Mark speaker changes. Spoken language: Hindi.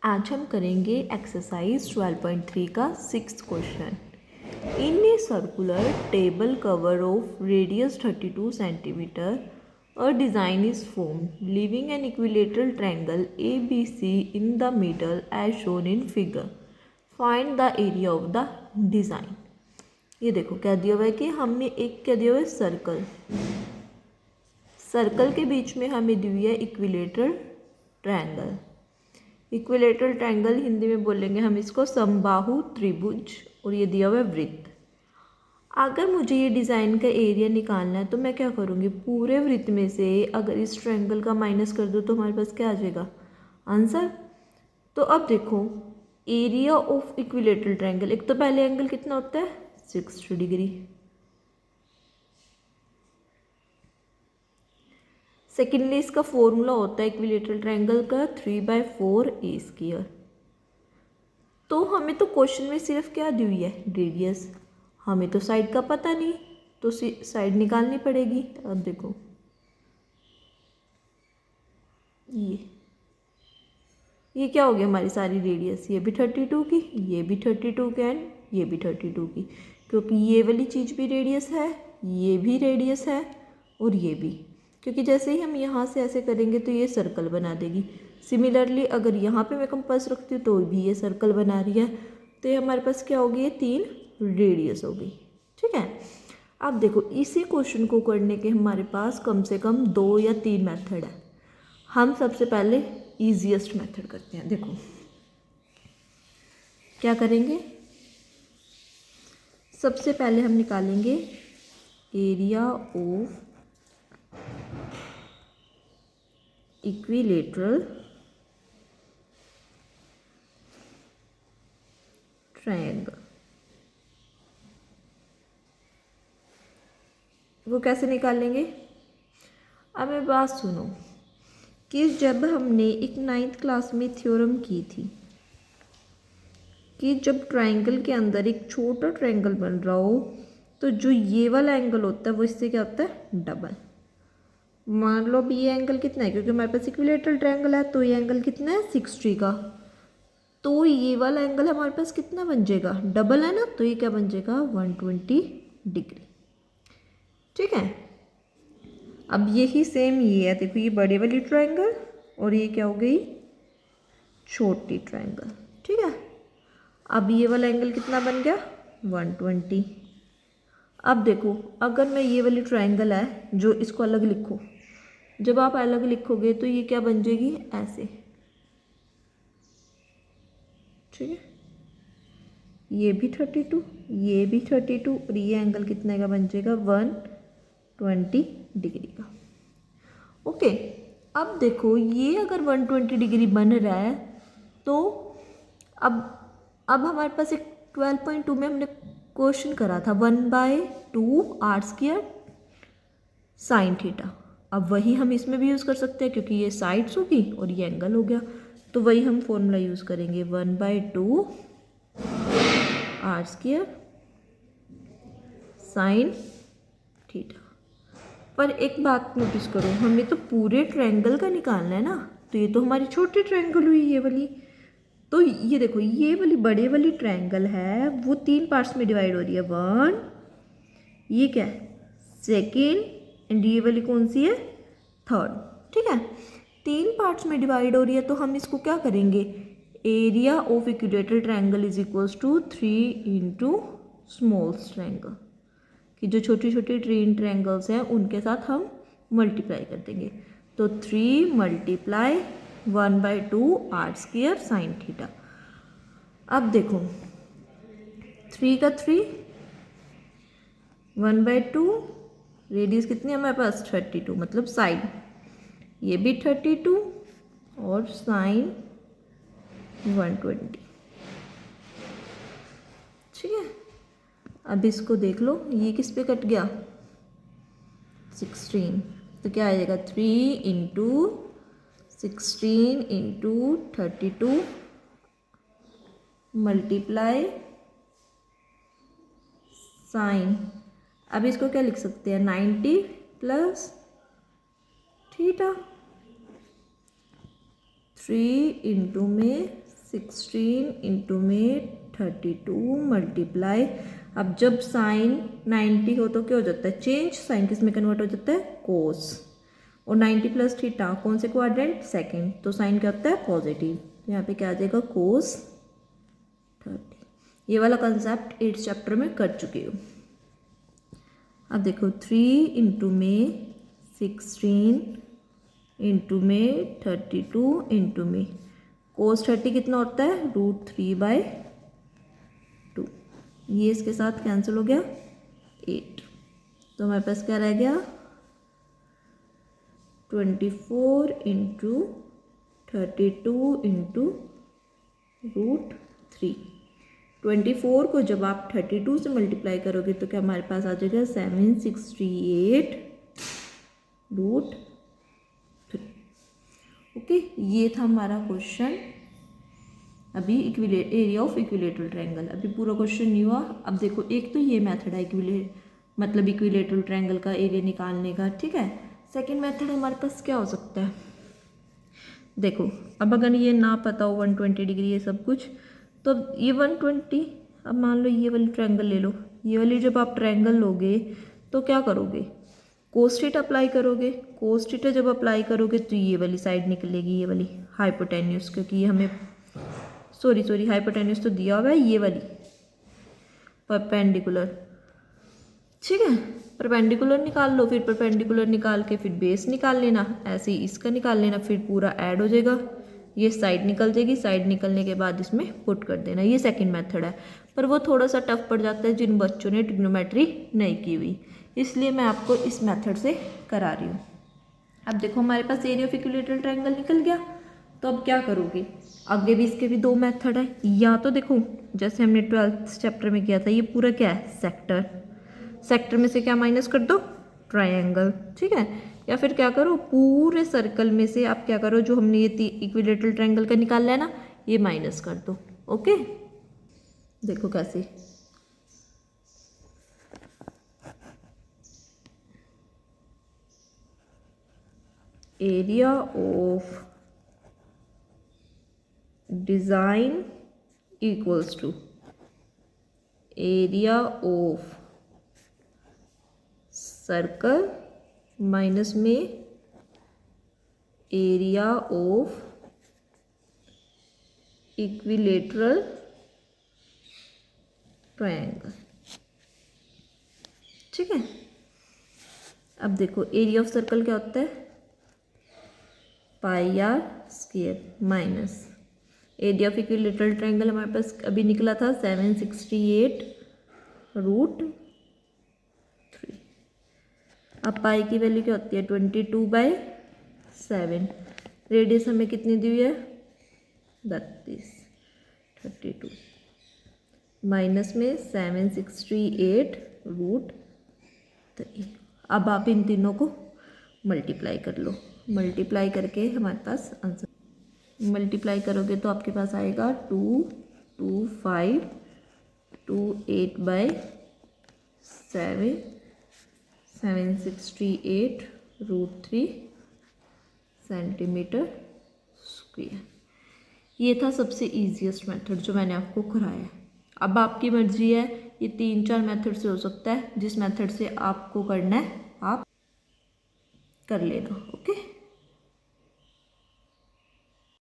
Speaker 1: आज हम करेंगे एक्सरसाइज 12.3 का 6th question. In a circular table cover of radius 32 centimetre a design is formed leaving an equilateral triangle ABC in the middle as shown in figure. Find the area of the design. ये देखो क्या दिया हुआ है कि हमने एक क्या दिया हुआ है सर्कल, सर्कल के बीच में हमें दी हुई है equilateral triangle. Equilateral triangle Hindi में बोलेंगे हम इसको समबाहु त्रिभुज, और ये दिया हुआ है वृत्त। अगर मुझे ये डिज़ाइन का एरिया निकालना है तो मैं क्या करूँगी, पूरे वृत्त में से अगर इस ट्रायंगल का माइनस कर दूँ तो हमारे पास क्या आ जाएगा, आंसर। तो अब देखो एरिया ऑफ इक्विलेटरल ट्रायंगल, एक तो पहले एंगल कितना होता है 60 डिग्री, सेकेंडली इसका फॉर्मूला होता है इक्विलेटरल ट्रायंगल का 3/4 ए स्क्वायर। तो हमें तो क्वेश्चन में सिर्फ क्या दी हुई है, रेडियस, हमें तो साइड का पता नहीं, तो साइड निकालनी पड़ेगी। अब देखो ये क्या हो गया, हमारी सारी रेडियस, ये भी 32 की, ये भी 32 की, एंड ये भी 32 की, क्योंकि ये वाली चीज़ भी रेडियस है, ये भी रेडियस है, और ये भी, क्योंकि जैसे ही हम यहाँ से ऐसे करेंगे तो ये सर्कल बना देगी। सिमिलरली अगर यहाँ पे मैं कंपास रखती हूँ तो भी ये सर्कल बना रही है, तो ये हमारे पास क्या होगी, ये 3 रेडियस होगी। ठीक है, अब देखो इसी क्वेश्चन को करने के हमारे पास कम से कम 2 या 3 मेथड है। हम सबसे पहले ईजीएस्ट मेथड करते हैं। देखो क्या करेंगे, सबसे पहले हम निकालेंगे एरिया ऑफ इक्विलेटरल ट्रायंगल। वो कैसे निकालेंगे, अब मेरी बात सुनो कि जब हमने एक 9th क्लास में थ्योरम की थी कि जब ट्रायंगल के अंदर एक छोटा ट्रायंगल बन रहा हो तो जो ये वाला एंगल होता है वो इससे क्या होता है, डबल। मान लो अब ये एंगल कितना है, क्योंकि हमारे पास इक्विलेटरल ट्रायंगल है, तो ये एंगल कितना है 60 का, तो ये वाला एंगल हमारे पास कितना बन जाएगा, डबल है ना, तो ये क्या बन जाएगा 120 डिग्री। ठीक है, अब यही सेम ये है, देखो ये बड़े वाली ट्रायंगल और ये क्या हो गई, छोटी ट्रायंगल। ठीक है, अब ये वाला एंगल कितना बन गया 120। अब देखो अगर मैं ये वाली ट्रायंगल है जो, इसको अलग लिखो, जब आप अलग लिखोगे तो ये क्या बन जाएगी, ऐसे। ठीक है, ये भी 32, ये भी 32, और ये एंगल कितने का बन जाएगा 120 डिग्री का। ओके, अब देखो ये अगर 120 डिग्री बन रहा है तो अब हमारे पास एक 12.2 में हमने क्वेश्चन करा था 1/2 आर स्क्वायर साइन थीटा। अब वही हम इसमें भी यूज़ कर सकते हैं, क्योंकि ये साइड्स होगी और ये एंगल हो गया, तो वही हम फॉर्मूला यूज़ करेंगे 1/2 आर स्क्वायर साइन थीटा। पर एक बात नोटिस करो, हमें तो पूरे ट्रायंगल का निकालना है ना, तो ये तो हमारी छोटी ट्रायंगल हुई ये वाली, तो ये देखो ये वाली बड़े वाली ट्रायंगल है वो 3 पार्ट्स में डिवाइड हो रही है, 1, ये क्या है सेकेंड, एंड ये वाली कौन सी है 3rd। ठीक है, 3 पार्ट्स में डिवाइड हो रही है, तो हम इसको क्या करेंगे, area of equilateral triangle is equals to 3 into small triangle, कि जो छोटी छोटी ट्रायंगल्स हैं उनके साथ हम मल्टीप्लाई कर देंगे, तो 3 multiply 1/2 R square sine theta. अब देखो 3 का 3, 1/2, रेडियस कितनी है हमारे पास 32, मतलब साइड, ये भी 32 और साइन 120। ठीक है, अब इसको देख लो, ये किस पे कट गया 16, तो क्या आ जाएगा 3 इंटू 16 इंटू 32 मल्टीप्लाई साइन, अब इसको क्या लिख सकते हैं 90 प्लस थीटा, 3 इंटू में 16 इंटू में 32 मल्टीप्लाई, अब जब साइन 90 हो तो क्या हो जाता है चेंज, साइन किस में कन्वर्ट हो जाता है कोस, और 90 प्लस थीटा कौन से क्वाड्रेंट सेकंड, तो साइन क्या होता है पॉजिटिव, यहाँ पे क्या आ जाएगा कोस 30। ये वाला कंसेप्ट 8th चैप्टर में कर चुकी हूँ। अब देखो 3 इंटू में 16 इंटू में 32 इंटू में कोस 30 कितना होता है √3/2, ये इसके साथ कैंसिल हो गया 8, तो हमारे पास क्या रह गया 24 इंटू 32 इंटू √3। 24 को जब आप 32 से मल्टीप्लाई करोगे तो क्या हमारे पास आ जाएगा 768√3। ओके, ये था हमारा क्वेश्चन। अभी एरिया ऑफ इक्विलेटरल ट्रायंगल, अभी पूरा क्वेश्चन नहीं हुआ। अब देखो एक तो ये मेथड है इक्विलेटरल ट्रायंगल का एरिया निकालने का, ठीक है। सेकंड मेथड हमारे पास क्या हो सकता है, देखो अब अगर ये ना पता हो 120 डिग्री ये सब कुछ, तो ये 120, अब मान लो ये वाली ट्रायंगल ले लो, ये वाली जब आप ट्रायंगल लोगे तो क्या करोगे कोस थीटा अप्लाई करोगे, कोस थीटा जब अप्लाई करोगे तो ये वाली साइड निकलेगी, ये वाली हाइपोटेन्यूस, क्योंकि ये हमें सॉरी हाइपोटेन्यूस तो दिया हुआ है, ये वाली परपेंडिकुलर, ठीक है। परपेंडिकुलर निकाल लो, फिर परपेंडिकुलर निकाल के फिर बेस निकाल लेना, ऐसे ही इसका निकाल लेना, फिर पूरा ऐड हो जाएगा, ये साइड निकल जाएगी, साइड निकलने के बाद इसमें पुट कर देना। ये सेकंड मेथड है, पर वो थोड़ा सा टफ पड़ जाता है जिन बच्चों ने ट्रिग्नोमेट्री नहीं की हुई, इसलिए मैं आपको इस मेथड से करा रही हूँ। अब देखो हमारे पास एरिया ऑफ इक्विलेटरल ट्रायंगल निकल गया, तो अब क्या करोगे, आगे भी इसके भी दो मेथड है, या तो देखो जैसे हमने 12th चैप्टर में किया था, ये पूरा क्या है सेक्टर में से क्या माइनस कर दो ट्रायंगल, ठीक है। या फिर क्या करो पूरे सर्कल में से आप क्या करो, जो हमने ये इक्विलेटरल ट्रायंगल का निकाल है ना, ये माइनस कर दो। ओके, देखो कैसे, area of design equals to area of circle minus में एरिया ऑफ इक्विलेटरल ट्रायंगल, ठीक है। अब देखो एरिया ऑफ सर्कल क्या होता है πr² minus area of equilateral triangle हमारे पास अभी निकला था 768√3। अब पाई की वैल्यू क्या होती है 22/7, रेडियस हमें कितनी दी हुई है 32 माइनस में 768√3। अब आप इन तीनों को मल्टीप्लाई कर लो, मल्टीप्लाई करके हमारे पास आंसर, मल्टीप्लाई करोगे तो आपके पास आएगा 22528/7 768√3 सेंटीमीटर स्क्वायर। ये था सबसे ईजीएस्ट मेथड जो मैंने आपको कराया। अब आपकी मर्जी है, ये 3-4 मेथड से हो सकता है, जिस मेथड से आपको करना है आप कर लेना। ओके,